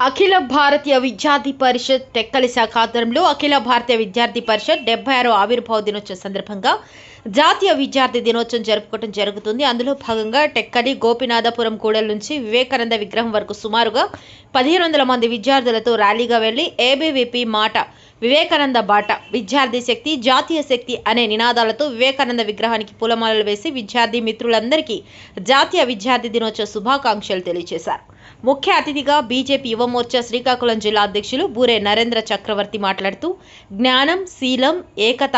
అఖిల భారతీయ విద్యార్థి పరిషత్ టెక్కలి శాఖ ఆధ్వర్యంలో అఖిల భారతీయ విద్యార్థి పరిషత్ 76వ ఆవిర్భావ దినోత్సవం సందర్భంగా జాతీయ విద్యార్థి దినోత్సవం జరుపుకోవడం జరుగుతుంది. అందులో భాగంగా టెక్కలి గోపినాథపురం కూడల నుంచి వివేకానంద విగ్రహం వరకు సుమారుగా 1500 మంది విద్యార్థులతో ర్యాలీగా వెళ్లి ఏబీవీపీ మాట, వివేకానంద బాట, విద్యార్థి శక్తి, జాతీయ శక్తి అనే నినాదాలతో వివేకానంద విగ్రహానికి పూలమాలలు వేసి విద్యార్థి మిత్రులందరికీ జాతీయ విద్యార్థి దినోత్సవ శుభాకాంక్షలు తెలియజేశారు. ముఖ్య అతిథిగా బీజేపీ యువమోర్చా శ్రీకాకుళం జిల్లా అధ్యక్షులు బూరే నరేంద్ర చక్రవర్తి మాట్లాడుతూ జ్ఞానం, శీలం, ఏకత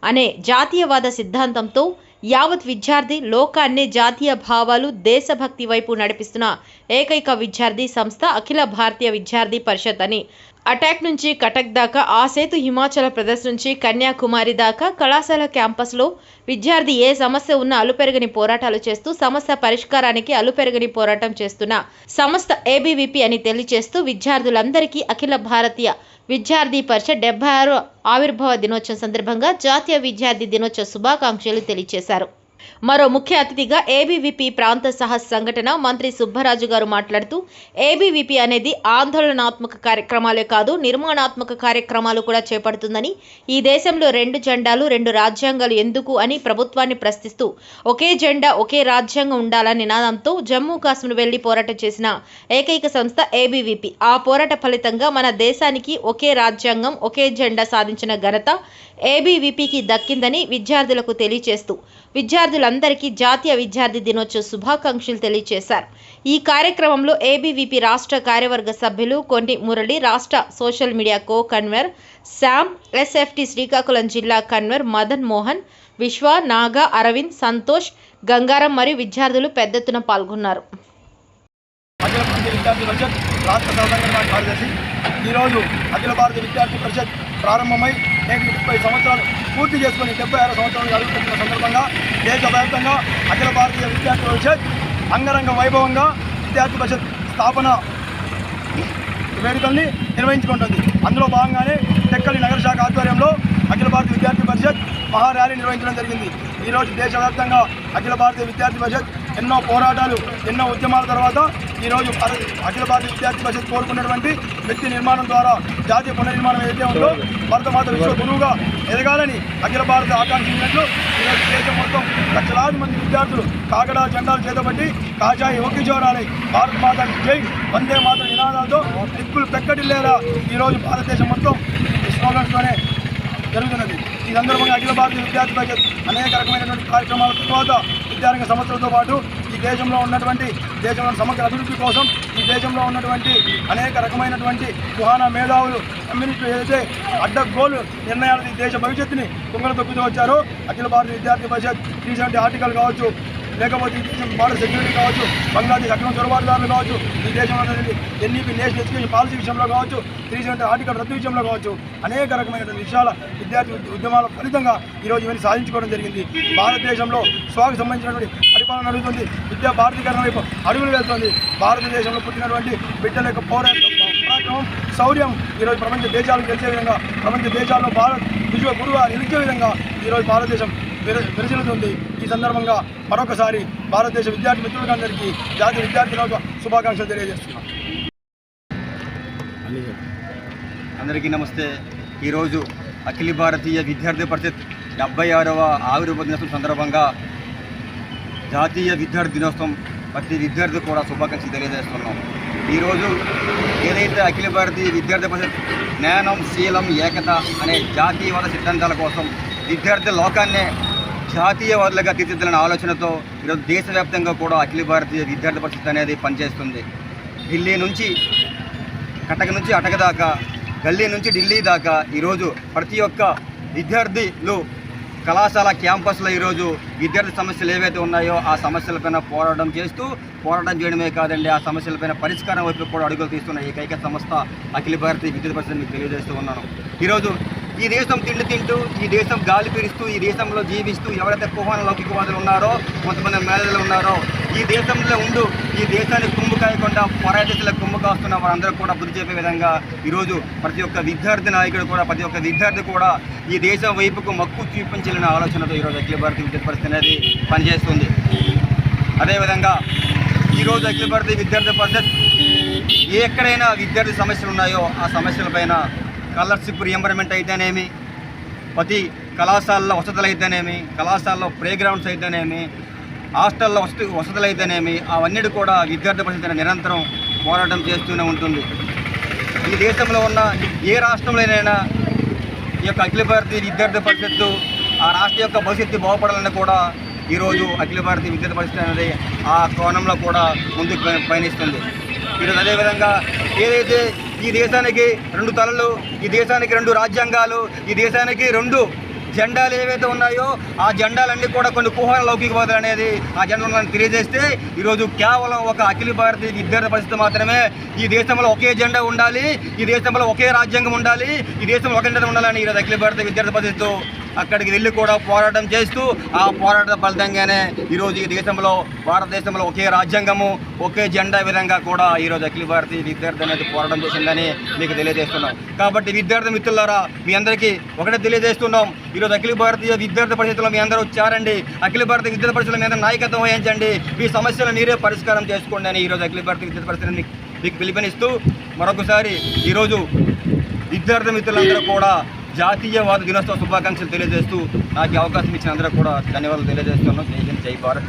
అనే జాతీయవాద సిద్ధాంతంతో యావత్ విద్యార్థి లోకాన్ని జాతీయ భావాలు, దేశభక్తి వైపు నడిపిస్తున్న ఏకైక విద్యార్థి సంస్థ అఖిల భారతీయ విద్యార్థి పరిషత్ అని, అటాక్ నుంచి కటక్ దాకా, ఆ సేతు హిమాచల్ ప్రదేశ్ నుంచి కన్యాకుమారి దాకా కళాశాల క్యాంపస్లో విద్యార్థి ఏ సమస్య ఉన్నా అలుపెరగని పోరాటాలు చేస్తూ సమస్య పరిష్కారానికి అలుపెరగని పోరాటం చేస్తున్న సంస్థ ఏబీవీపీ అని తెలియజేస్తూ విద్యార్థులందరికీ అఖిల భారతీయ విద్యార్థి పరిషత్ 76వ ఆవిర్భావ దినోత్సవం సందర్భంగా జాతీయ విద్యార్థి దినోత్సవ శుభాకాంక్షలు తెలియజేశారు. మరో ముఖ్య అతిథిగా ఏబీవీపీ ప్రాంత సహ సంఘటన మంత్రి సుబ్బరాజు గారు మాట్లాడుతూ ఏబీవీపీ అనేది ఆందోళనాత్మక కార్యక్రమాలే కాదు, నిర్మాణాత్మక కార్యక్రమాలు కూడా చేపడుతుందని, ఈ దేశంలో 2 జెండాలు 2 రాజ్యాంగాలు ఎందుకు అని ప్రభుత్వాన్ని ప్రశ్నిస్తూ ఒకే జెండా ఒకే రాజ్యాంగం ఉండాలని నినాదంతో జమ్మూ కాశ్మీర్ వెళ్లి పోరాటం చేసిన ఏకైక సంస్థ ఏబీవీపీ. ఆ పోరాట ఫలితంగా మన దేశానికి ఒకే రాజ్యాంగం ఒకే జెండా సాధించిన ఘనత ఏబీవీపీకి దక్కిందని విద్యార్థులకు తెలియజేస్తూ విద్యార్థులందరికీ జాతీయ విద్యార్థి దినోత్సవ శుభాకాంక్షలు తెలియజేశారు. ఈ కార్యక్రమంలో ఏబీవీపీ రాష్ట్ర కార్యవర్గ సభ్యులు కొన్ని మురళి, రాష్ట్ర social media co convener Sam, SFT Srikakulam జిల్లా కన్వీనర్ మదన్ మోహన్, విశ్వ, నాగా, అరవింద్, సంతోష్, గంగారం మరియు విద్యార్థులు పెద్ద ఎత్తున పాల్గొన్నారు. ఈరోజు అఖిల భారతీయ విద్యార్థి పరిషత్ ప్రారంభమై నేటి 30 సంవత్సరాలు పూర్తి చేసుకుని 76వ సంవత్సరాలు జరుగుతున్న సందర్భంగా దేశవ్యాప్తంగా అఖిల భారతీయ విద్యార్థి పరిషత్ అంగరంగ వైభవంగా విద్యార్థి పరిషత్ స్థాపన వేడుకల్ని నిర్వహించుకుంటుంది. అందులో భాగంగానే టెక్కలి నగర శాఖ ఆధ్వర్యంలో అఖిల భారతీయ విద్యార్థి పరిషత్ మహా ర్యాలీ నిర్వహించడం జరిగింది. ఈరోజు దేశవ్యాప్తంగా అఖిల భారతీయ విద్యార్థి పరిషత్ ఎన్నో పోరాటాలు, ఎన్నో ఉద్యమాల తర్వాత ఈరోజు అఖిల భారతీయ విద్యార్థి పరిషత్ కోరుకున్నటువంటి వ్యక్తి నిర్మాణం ద్వారా జాతీయ పునర్నిర్మాణం ఏదైతే ఉందో భరతమాత విశ్వ గురువుగా ఎదగాలని అఖిల భారత ఆకాంక్షించినట్లు ఈరోజు దేశం మొత్తం లక్షలాది మంది విద్యార్థులు కాగడా జెండాలు చేతబట్టి కాజాయి ఒగ్గి జోరాలి, భారత్ మాత జై, వందే మాత నినాదాలతో దిక్కులు పెక్కటిల్లేలా ఈరోజు భారతదేశం మొత్తం స్లోగన్స్తోనే జరుగుతున్నది. ఈ సందర్భంగా అఖిల భారతీయ విద్యార్థి పరిషత్ అనేక రకమైనటువంటి కార్యక్రమాల తర్వాత విద్యారంగ సంస్థలతో పాటు ఈ దేశంలో ఉన్నటువంటి సమగ్ర అభివృద్ధి కోసం ఈ దేశంలో ఉన్నటువంటి అనేక రకమైనటువంటి కుహానా మేధావులు, కమ్యూనిస్టులు ఏదైతే అడ్డగోలు నిర్ణయాలు ఈ దేశ భవిష్యత్తుని కుంగలు తొక్కుతూ వచ్చారో అఖిల భారతీయ విద్యార్థి పరిషత్ 370 ఆర్టికల్ కావచ్చు, లేకపోతే ఈ దేశం బార్డర్ సెక్యూరిటీ కావచ్చు, బంగ్లాదేశ్ అక్రమ చొరబాటుదారులు కావచ్చు, ఈ దేశంలో ఎన్ఈపీ నేషనల్ ఎడ్యుకేషన్ పాలసీ విషయంలో కావచ్చు, 370 ఆర్టికల్ రద్దు విషయంలో కావచ్చు, అనేక రకమైనటువంటి విషయాల విద్యార్థి ఉద్యమాల ఫలితంగా ఈరోజు ఇవన్నీ సాధించుకోవడం జరిగింది. భారతదేశంలో స్వాకు సంబంధించినటువంటి పరిపాలన నడుస్తుంది, విద్యా భారతీకరణ వైపు అడుగులు వేస్తుంది. భారతదేశంలో పుట్టినటువంటి బిడ్డల యొక్క పరాక్రమం, శౌర్యం ఈరోజు ప్రపంచ దేశాలకు తెలిసే విధంగా, ప్రపంచ దేశాల్లో భారత్ విశ్వ గురువుగా నిలిచే విధంగా ఈరోజు భారతదేశం విరచిల్లుతుంది. ఈ సందర్భంగా మరొకసారి భారతదేశ విద్యార్థి మిత్రులందరికీ జాతీయ విద్యార్థి దినోత్సవ శుభాకాంక్షలు తెలియజేస్తున్నాం. అందరికీ నమస్తే. ఈరోజు అఖిల భారతీయ విద్యార్థి పరిషత్ 76వ ఆవిర్భావ దినోత్సవం సందర్భంగా జాతీయ విద్యార్థి దినోత్సవం ప్రతి విద్యార్థి కూడా శుభాకాంక్షలు తెలియజేస్తున్నాం. ఈరోజు ఏదైతే అఖిల భారతీయ విద్యార్థి పరిషత్ జ్ఞానం, శీలం, ఏకత అనే జాతీయవాద సిద్ధాంతాల కోసం విద్యార్థి లోకాన్నే జాతీయవాదులుగా తీర్చిదిద్దాలనే ఆలోచనతో ఈరోజు దేశవ్యాప్తంగా కూడా అఖిల భారతీయ విద్యార్థి పరిషత్ అనేది పనిచేస్తుంది. ఢిల్లీ నుంచి కటక్ నుంచి అటక్ దాకా, గల్లీ నుంచి ఢిల్లీ దాకా ఈరోజు ప్రతి ఒక్క విద్యార్థులు కళాశాల క్యాంపస్లో ఈరోజు విద్యార్థి సమస్యలు ఏవైతే ఉన్నాయో ఆ సమస్యలపైన పోరాటం చేయడమే కాదండి, ఆ సమస్యలపైన పరిష్కారం వైపు కూడా అడుగులు తీస్తున్న ఏకైక సంస్థ అఖిల భారతీయ విద్యార్థి పరిషత్ మీకు తెలియజేస్తూ ఉన్నాను. ఈరోజు ఈ దేశం తింటూ ఈ దేశం గాలి పీలుస్తూ ఈ దేశంలో జీవిస్తూ ఎవరైతే కుహాన లౌకికవాదులు ఉన్నారో, కొంతమంది మేధావులు ఉన్నారో, ఈ దేశంలో ఉంటూ ఈ దేశాన్ని కుమ్ము కాయకుండా పరాయ దేశాలకు కుమ్ము కాస్తున్న వారందరూ కూడా బుద్ధి చెప్పే విధంగా ఈరోజు ప్రతి ఒక్క విద్యార్థి నాయకుడు కూడా, ప్రతి ఒక్క విద్యార్థి కూడా ఈ దేశం వైపుకు మక్కువ చూపించాలనే ఆలోచనతో ఈరోజు అఖిల భారతీయ విద్యార్థి పరిషత్ అనేది పనిచేస్తుంది. అదేవిధంగా ఈరోజు అఖిల భారతీయ విద్యార్థి పరిషత్ ఎక్కడైనా విద్యార్థి సమస్యలు ఉన్నాయో ఆ సమస్యలపైన స్కాలర్షిప్ రియంబర్మెంట్ అయితేనేమి, ప్రతి కళాశాలలో వసతులు అయితేనేమి, కళాశాలలో ప్లే గ్రౌండ్స్ అయితేనేమి, హాస్టల్లో వసతులు అయితేనేమి, అవన్నీ కూడా విద్యార్థి పరిషత్ నిరంతరం పోరాటం చేస్తూనే ఉంటుంది. ఈ దేశంలో ఉన్న ఏ రాష్ట్రంలోనైనా ఈ యొక్క అఖిల భారతీయ విద్యార్థి పరిషత్తు ఆ రాష్ట్ర యొక్క భవిష్యత్తు బాగుపడాలని కూడా ఈరోజు అఖిల భారతీయ విద్యార్థి పరిషత్ అనేది ఆ కోణంలో కూడా ముందుకు పయనిస్తుంది. ఈరోజు అదేవిధంగా ఏదైతే ఈ దేశానికి 2 తలలు, ఈ దేశానికి 2 రాజ్యాంగాలు, ఈ దేశానికి 2 జెండాలు ఏవైతే ఉన్నాయో ఆ జెండాలన్నీ కూడా కొన్ని కుహన లౌకికవాదులు అనేది ఆ జెండాలను తెలియజేస్తే ఈరోజు కేవలం ఒక అఖిల భారతీయ విద్యార్థి పరిషత్ మాత్రమే ఈ దేశంలో ఒకే జెండా ఉండాలి, ఈ దేశంలో ఒకే రాజ్యాంగం ఉండాలి, ఈ దేశంలో ఒకే జెండా ఉండాలని ఈరోజు అఖిల భారతీయ విద్యార్థి పరిషత్ అక్కడికి వెళ్ళి కూడా పోరాటం చేస్తూ ఆ పోరాట ఫలితంగానే ఈరోజు ఈ దేశంలో భారతదేశంలో ఒకే రాజ్యాంగము, ఒకే జెండా విధంగా కూడా ఈరోజు అఖిల భారతీయ విద్యార్థి అనేది పోరాటం చేసిందని మీకు తెలియజేస్తున్నాం. కాబట్టి విద్యార్థి మిత్రులారా, మీ అందరికీ ఒకటే తెలియజేస్తున్నాం, ఈరోజు అఖిల భారతీయ విద్యార్థి పరిషత్తులో మీ అందరూ వచ్చారండి. అఖిల భారతీయ విద్యార్థి పరిషత్తులో మీ అందరూ నాయకత్వం వహించండి, మీ సమస్యలు మీరే పరిష్కారం చేసుకోండి అని ఈరోజు అఖిల భారతీయ విద్యార్థి పరిషత్తుని మీకు పిలుపునిస్తూ మరొకసారి ఈరోజు విద్యార్థి మిత్రులందరూ కూడా జాతీయవాద దినోత్సవ శుభాకాంక్షలు తెలియజేస్తూ నాకు అవకాశం ఇచ్చిన అందరూ కూడా ధన్యవాదాలు తెలియజేస్తున్నాను. జై హింద్, జై భారత్.